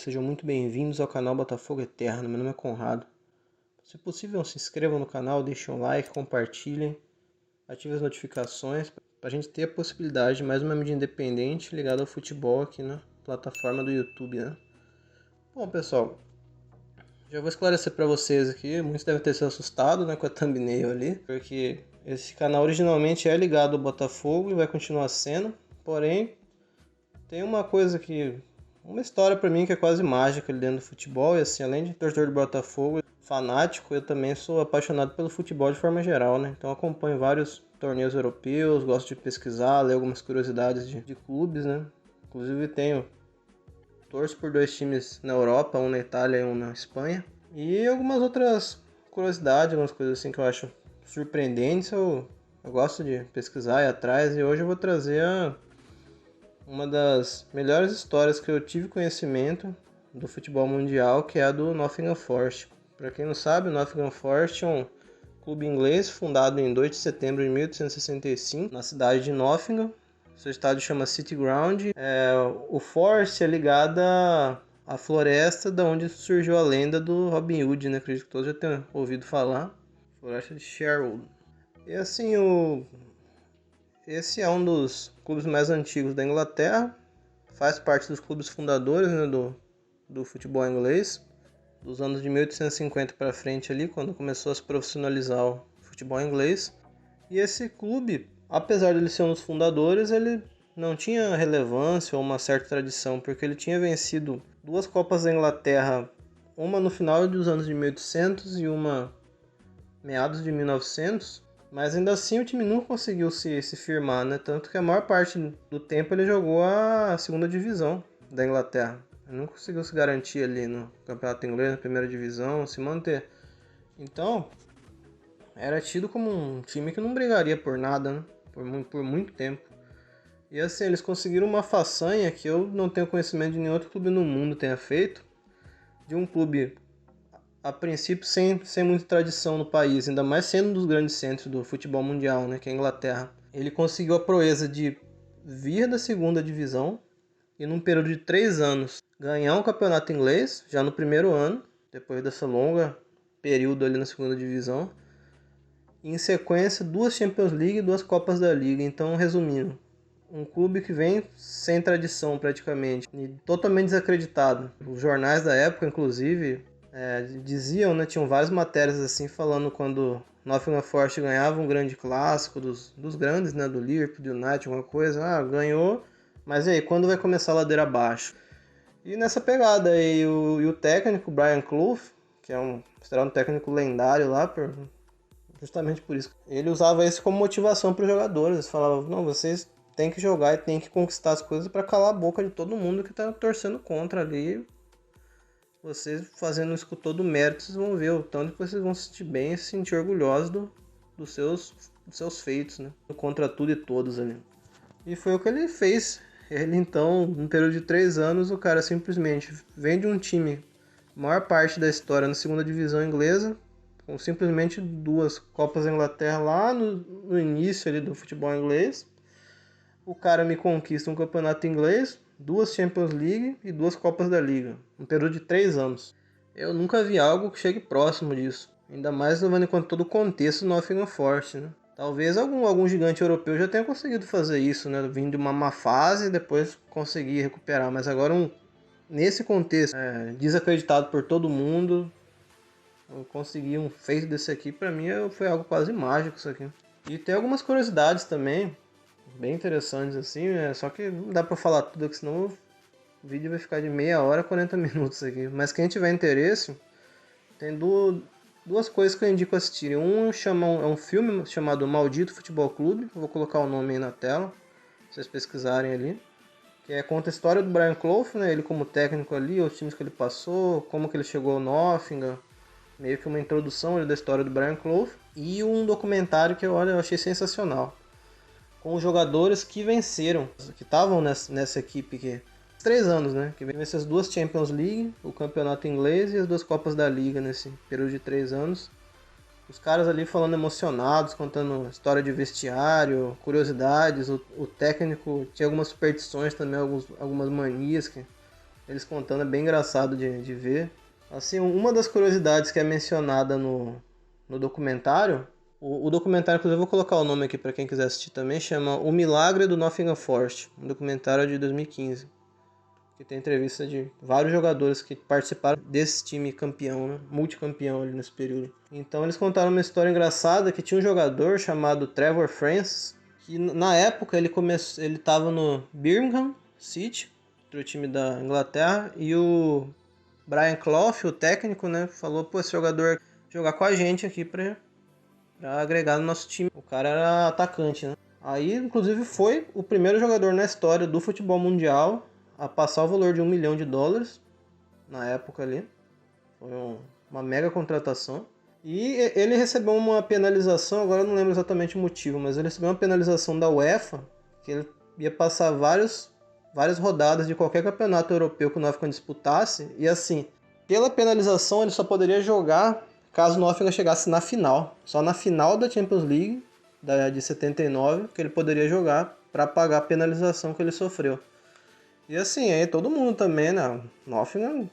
sejam muito bem-vindos ao canal Botafogo Eterno. Meu nome é Conrado. Se possível, se inscrevam no canal, deixem um like, compartilhem, ativem as notificações para a gente ter a possibilidade de mais uma mídia independente ligada ao futebol aqui na plataforma do YouTube, né? Bom, pessoal, já vou esclarecer para vocês aqui, muitos devem ter se assustado, né, com a thumbnail ali, porque esse canal originalmente é ligado ao Botafogo e vai continuar sendo, porém tem uma história pra mim que é quase mágica ali dentro do futebol, e assim, além de torcedor do Botafogo, fanático, eu também sou apaixonado pelo futebol de forma geral, né? Então acompanho vários torneios europeus, gosto de pesquisar, ler algumas curiosidades de clubes, né? Inclusive torço por dois times na Europa, um na Itália e um na Espanha. E algumas outras curiosidades, algumas coisas assim que eu acho surpreendentes, eu gosto de pesquisar e ir atrás, e hoje eu vou trazer uma das melhores histórias que eu tive conhecimento do futebol mundial, que é a do Nottingham Forest. Para quem não sabe, o Nottingham Forest é um clube inglês fundado em 2 de setembro de 1865, na cidade de Nottingham. Seu estádio chama City Ground. O Forest é ligado à floresta da onde surgiu a lenda do Robin Hood, né? Acredito que todos já tenham ouvido falar. Floresta de Sherwood. E assim, esse é um dos clubes mais antigos da Inglaterra, faz parte dos clubes fundadores, né, do futebol inglês, dos anos de 1850 para frente ali, quando começou a se profissionalizar o futebol inglês. E esse clube, apesar de ele ser um dos fundadores, ele não tinha relevância ou uma certa tradição, porque ele tinha vencido 2 Copas da Inglaterra, uma no final dos anos de 1800 e uma meados de 1900, mas ainda assim o time nunca conseguiu se firmar, né? Tanto que a maior parte do tempo ele jogou a segunda divisão da Inglaterra. Ele não conseguiu se garantir ali no campeonato inglês, na primeira divisão, se manter. Então, era tido como um time que não brigaria por nada, né? Por muito tempo. E assim, eles conseguiram uma façanha que eu não tenho conhecimento de nenhum outro clube no mundo tenha feito, de um clube a princípio sem muita tradição no país, ainda mais sendo um dos grandes centros do futebol mundial, né, que é a Inglaterra. Ele conseguiu a proeza de vir da segunda divisão e num período de 3 anos ganhar um campeonato inglês, já no primeiro ano, depois dessa longa período ali na segunda divisão. E em sequência, 2 Champions League e 2 Copas da Liga. Então, resumindo, um clube que vem sem tradição praticamente, e totalmente desacreditado. Os jornais da época, inclusive, diziam, né, tinham várias matérias assim falando quando Nottingham Forest ganhava um grande clássico dos grandes, né, do Liverpool, do United, alguma coisa, ganhou, mas e aí, quando vai começar a ladeira abaixo? E nessa pegada aí, o técnico Brian Clough, que é considerado um técnico lendário lá, justamente por isso, ele usava isso como motivação para os jogadores. Ele falava, não, vocês têm que jogar e têm que conquistar as coisas para calar a boca de todo mundo que está torcendo contra ali. Vocês fazendo isso com todo o mérito, vocês vão ver o tanto que vocês vão se sentir bem e se sentir orgulhosos dos seus feitos, né? Contra tudo e todos ali. E foi o que ele fez. Ele então, num período de 3 anos, o cara simplesmente vem de um time, maior parte da história na segunda divisão inglesa, com simplesmente 2 Copas da Inglaterra lá no início ali do futebol inglês. O cara me conquista um campeonato inglês, 2 Champions League e 2 Copas da Liga, um período de 3 anos. Eu nunca vi algo que chegue próximo disso, ainda mais levando em conta todo o contexto do Nottingham Forest, né? Talvez algum gigante europeu já tenha conseguido fazer isso, né? Vindo de uma má fase e depois conseguir recuperar, mas agora nesse contexto, desacreditado por todo mundo, eu consegui um feito desse aqui, pra mim foi algo quase mágico isso aqui. E tem algumas curiosidades também, bem interessantes assim, só que não dá pra falar tudo aqui, senão o vídeo vai ficar de meia hora, 40 minutos aqui. Mas quem tiver interesse, tem duas coisas que eu indico assistirem. É um filme chamado Maldito Futebol Clube, eu vou colocar o nome aí na tela, pra vocês pesquisarem ali. Que conta a história do Brian Clough, né, ele como técnico ali, os times que ele passou, como que ele chegou ao Nottingham, meio que uma introdução ali da história do Brian Clough. E um documentário que eu achei sensacional, com os jogadores que venceram, que estavam nessa equipe que 3 anos, né? Que venceu as 2 Champions League, o campeonato inglês e as 2 Copas da Liga nesse período de 3 anos. Os caras ali falando emocionados, contando história de vestiário, curiosidades. O técnico tinha algumas superstições também, algumas manias que eles contando, é bem engraçado de ver. Assim, uma das curiosidades que é mencionada no documentário, o documentário, inclusive eu vou colocar o nome aqui para quem quiser assistir também, chama O Milagre do Nottingham Forest, um documentário de 2015, que tem entrevista de vários jogadores que participaram desse time campeão, né? Multicampeão ali nesse período. Então eles contaram uma história engraçada que tinha um jogador chamado Trevor Francis, que na época ele estava no Birmingham City, outro time da Inglaterra, e o Brian Clough, o técnico, né, falou, pô, esse jogador jogar com a gente aqui pra agregar no nosso time. O cara era atacante, né? Aí, inclusive, foi o primeiro jogador na história do futebol mundial a passar o valor de $1 milhão na época ali. Foi uma mega contratação. E ele recebeu uma penalização, agora eu não lembro exatamente o motivo, mas ele recebeu uma penalização da UEFA, que ele ia passar várias rodadas de qualquer campeonato europeu que o Nottingham disputasse, e assim, pela penalização ele só poderia jogar caso o Nottingham chegasse na final. Só na final da Champions League, de 79, que ele poderia jogar para pagar a penalização que ele sofreu. E assim, aí todo mundo também, né? Nottingham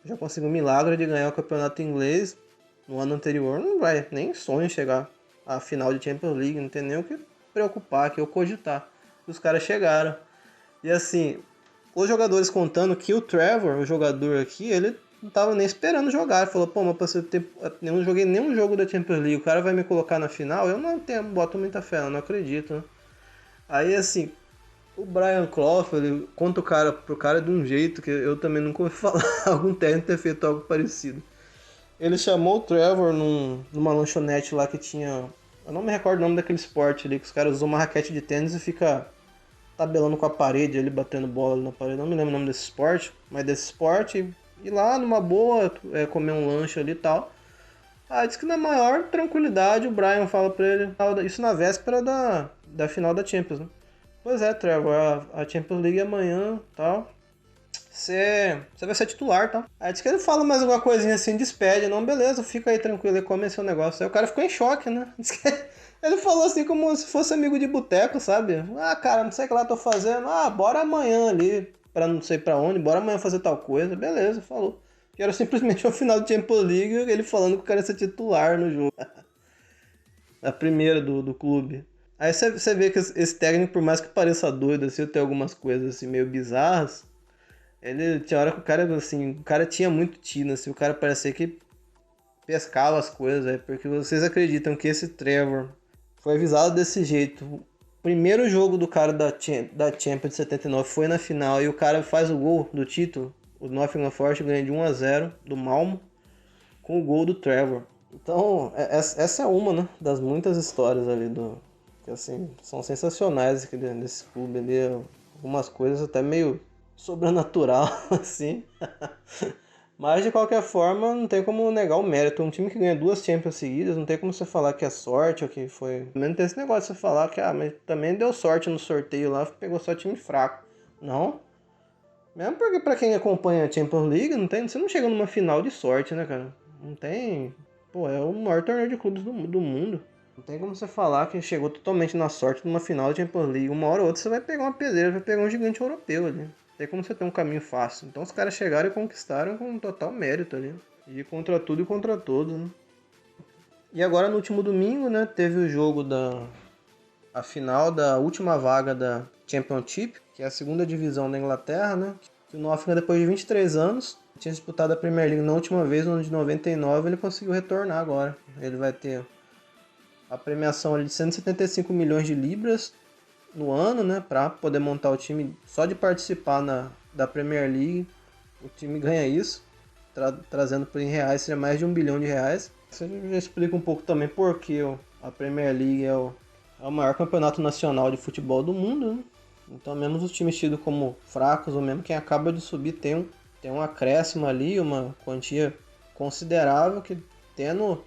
já conseguiu um milagre de ganhar o campeonato inglês no ano anterior, não vai nem sonho chegar à final de Champions League, não tem nem o que preocupar, que eu cogitar. Os caras chegaram. E assim, os jogadores contando que o Trevor, o jogador aqui, ele não tava nem esperando jogar. Ele falou, pô, mas eu não joguei nenhum jogo da Champions League, o cara vai me colocar na final? Eu não boto muita fé, eu não acredito, né? Aí assim, o Brian Clough, ele conta pro cara de um jeito que eu também nunca ouvi falar algum técnico ter feito algo parecido. Ele chamou o Trevor numa lanchonete lá que tinha... Eu não me recordo o nome daquele esporte ali, que os caras usam uma raquete de tênis e fica tabelando com a parede ali, batendo bola ali na parede. Não me lembro o nome desse esporte, mas desse esporte, ir lá numa boa, comer um lanche ali e tal. Ah, diz que na maior tranquilidade o Brian fala pra ele, isso na véspera da final da Champions, né? Pois é, Trevor, a Champions League é amanhã e tal. Você vai ser titular, tá? Aí diz que ele fala mais alguma coisinha assim, despede. Não, beleza, fica aí tranquilo e come seu negócio. Aí o cara ficou em choque, né? Diz que ele falou assim como se fosse amigo de boteco, sabe? Ah, cara, não sei o que lá tô fazendo. Ah, bora amanhã ali, pra não sei pra onde, bora amanhã fazer tal coisa. Beleza, falou. Que era simplesmente o final do Champions League, ele falando que o cara ia ser titular no jogo. A primeira do clube. Aí você vê que esse técnico, por mais que pareça doido, assim, tem algumas coisas assim meio bizarras. Ele tinha hora que o cara, assim, o cara tinha muito tino, assim, o cara parecia que pescava as coisas, porque vocês acreditam que esse Trevor foi avisado desse jeito. O primeiro jogo do cara da Champions de 79 foi na final e o cara faz o gol do título. O Nottingham Forest ganha de 1-0 do Malmo com o gol do Trevor. Então, essa é uma, né, das muitas histórias ali que assim, são sensacionais desse clube ali, algumas coisas até meio sobrenatural, assim. Mas de qualquer forma, não tem como negar o mérito. Um time que ganha 2 Champions seguidas, não tem como você falar que é sorte ou que foi. Também não tem esse negócio de você falar que, mas também deu sorte no sorteio lá, pegou só time fraco. Não. Mesmo porque pra quem acompanha a Champions League, você não chega numa final de sorte, né, cara? Não tem. Pô, é o maior torneio de clubes do mundo. Não tem como você falar que chegou totalmente na sorte numa final de Champions League. Uma hora ou outra você vai pegar uma pedreira, vai pegar um gigante europeu ali. Não tem como você ter um caminho fácil. Então os caras chegaram e conquistaram com um total mérito ali. E contra tudo e contra todos, né? E agora no último domingo, né, teve o jogo a final da última vaga da Championship, que é a segunda divisão da Inglaterra, né? Que o Nottingham, depois de 23 anos, tinha disputado a Premier League na última vez, no ano de 99, ele conseguiu retornar agora. Ele vai ter a premiação ali de 175 milhões de libras no ano, né, para poder montar o time só de participar da Premier League. O time ganha isso, trazendo em reais, seria mais de R$1 bilhão. Isso já explica um pouco também porque a Premier League é o maior campeonato nacional de futebol do mundo, né? Então mesmo os times tidos como fracos, ou mesmo quem acaba de subir, tem um acréscimo ali, uma quantia considerável que, tendo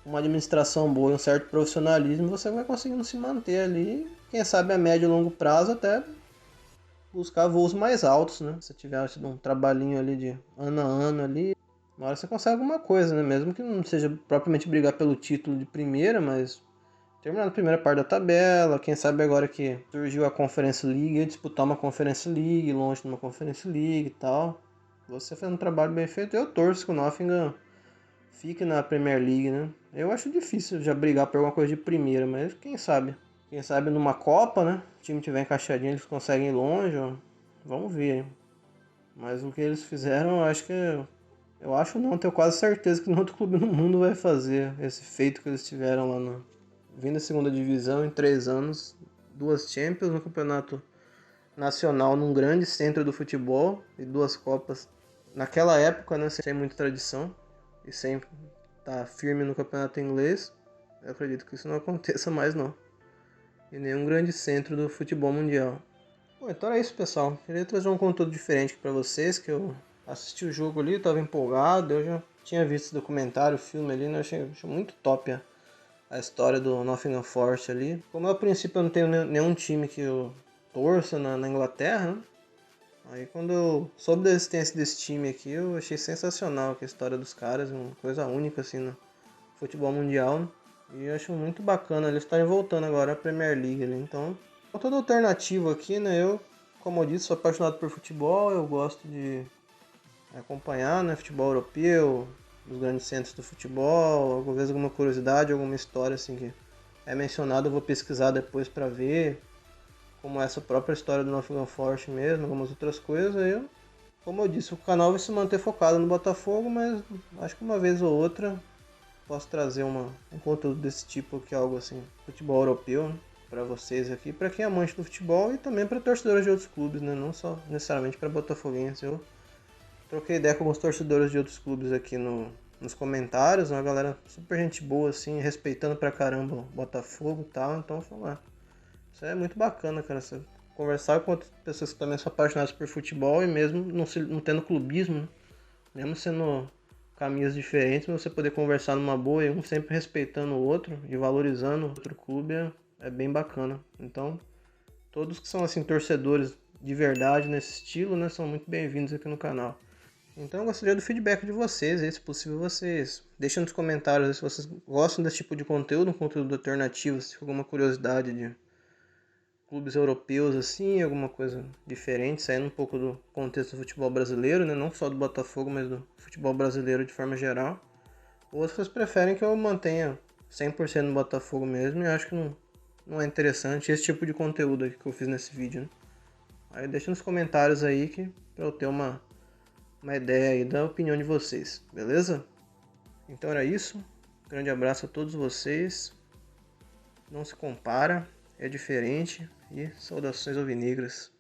uma administração boa e um certo profissionalismo, você vai conseguindo se manter ali, quem sabe a médio e longo prazo até buscar voos mais altos, né? Se tiver um trabalhinho ali de ano a ano ali, uma hora você consegue alguma coisa, né? Mesmo que não seja propriamente brigar pelo título de primeira, mas terminar na primeira parte da tabela, quem sabe agora que surgiu a Conference League, disputar uma Conference League, longe de uma Conference League e tal. Você faz um trabalho bem feito. Eu torço que o Nottingham fique na Premier League, né? Eu acho difícil já brigar por alguma coisa de primeira, mas quem sabe? Quem sabe numa Copa, né? O time tiver encaixadinho, eles conseguem ir longe, ó. Vamos ver, hein? Mas o que eles fizeram, eu acho que... Eu acho não, tenho quase certeza que nenhum outro clube no mundo vai fazer esse feito que eles tiveram lá no... Vindo da segunda divisão em 3 anos, 2 Champions no campeonato nacional, num grande centro do futebol e 2 Copas. Naquela época, né, sem muita tradição e sem estar firme no campeonato inglês, eu acredito que isso não aconteça mais não. E nenhum grande centro do futebol mundial. Bom, então é isso, pessoal. Queria trazer um conteúdo diferente para vocês, que eu assisti o jogo ali, estava empolgado, eu já tinha visto esse documentário, o filme ali, né? Achei muito top a história do Nottingham Forest ali. Como a princípio eu não tenho nenhum time que eu torça na Inglaterra, né? Aí quando eu soube da existência desse time aqui, eu achei sensacional que a história dos caras, uma coisa única assim no futebol mundial, né? E eu acho muito bacana eles estarem voltando agora à Premier League ali. Então, toda alternativa aqui, né? Eu, como eu disse, sou apaixonado por futebol, eu gosto de acompanhar, né, futebol europeu, os grandes centros do futebol, alguma vez alguma curiosidade, alguma história assim que é mencionada, eu vou pesquisar depois para ver, como essa própria história do Nottingham Forest mesmo, algumas outras coisas. Aí eu, como eu disse, o canal vai se manter focado no Botafogo, mas acho que uma vez ou outra posso trazer um conteúdo desse tipo aqui, algo assim, futebol europeu, né, para vocês aqui, para quem é amante do futebol e também para torcedores de outros clubes, né, não só necessariamente para botafoguenses. Eu troquei ideia com alguns torcedores de outros clubes aqui nos comentários, uma galera super gente boa, assim, respeitando pra caramba o Botafogo e tal, então foi lá. Isso é muito bacana, cara, você conversar com outras pessoas que também são apaixonadas por futebol e mesmo não tendo clubismo, né? Mesmo sendo caminhos diferentes, você poder conversar numa boa e um sempre respeitando o outro e valorizando o outro clube é bem bacana. Então, todos que são assim torcedores de verdade nesse estilo, né, são muito bem-vindos aqui no canal. Então eu gostaria do feedback de vocês, aí, se possível vocês deixem nos comentários aí, se vocês gostam desse tipo de conteúdo, um conteúdo alternativo, se for alguma curiosidade de clubes europeus assim, alguma coisa diferente, saindo um pouco do contexto do futebol brasileiro, né? Não só do Botafogo, mas do futebol brasileiro de forma geral. Ou se vocês preferem que eu mantenha 100% no Botafogo mesmo, e acho que não é interessante esse tipo de conteúdo aqui que eu fiz nesse vídeo, né? Aí deixa nos comentários aí que pra eu ter uma ideia aí da opinião de vocês, beleza? Então era isso. Grande abraço a todos vocês. Não se compara, é diferente e saudações alvinegras.